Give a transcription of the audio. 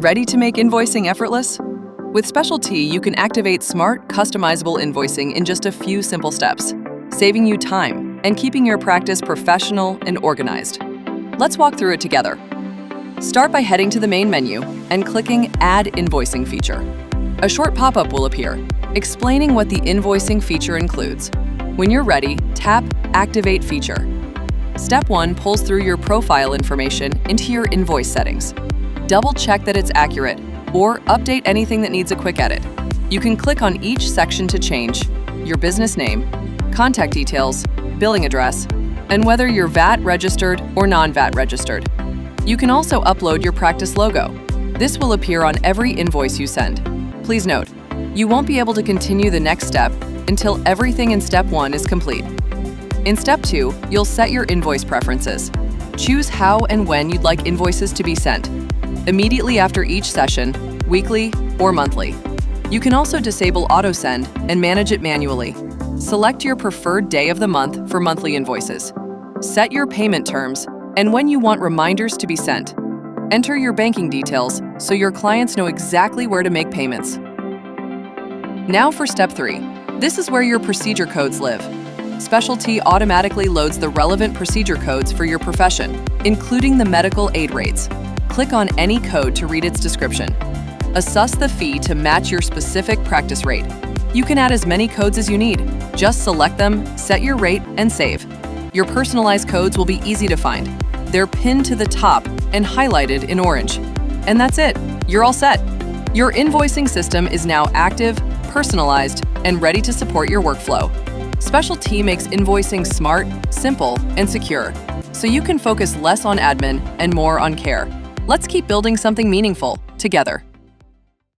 Ready to make invoicing effortless? With SpecialT, you can activate smart, customizable invoicing in just a few simple steps, saving you time and keeping your practice professional and organized. Let's walk through it together. Start by heading to the main menu and clicking Add Invoicing feature. A short pop-up will appear, explaining what the invoicing feature includes. When you're ready, tap Activate feature. Step 1 pulls through your profile information into your invoice settings. Double-check that it's accurate, or update anything that needs a quick edit. You can click on each section to change your business name, contact details, billing address, and whether you're VAT registered or non-VAT registered. You can also upload your practice logo. This will appear on every invoice you send. Please note, you won't be able to continue the next step until everything in Step 1 is complete. In Step 2, you'll set your invoice preferences. Choose how and when you'd like invoices to be sent, immediately after each session, weekly, or monthly. You can also disable auto-send and manage it manually. Select your preferred day of the month for monthly invoices. Set your payment terms and when you want reminders to be sent. Enter your banking details so your clients know exactly where to make payments. Now for Step 3. This is where your procedure codes live. SpecialT automatically loads the relevant procedure codes for your profession, including the medical aid rates. Click on any code to read its description. Assess the fee to match your specific practice rate. You can add as many codes as you need. Just select them, set your rate, and save. Your personalized codes will be easy to find. They're pinned to the top and highlighted in orange. And that's it. You're all set. Your invoicing system is now active, personalized, and ready to support your workflow. SpecialT makes invoicing smart, simple, and secure, so you can focus less on admin and more on care. Let's keep building something meaningful together.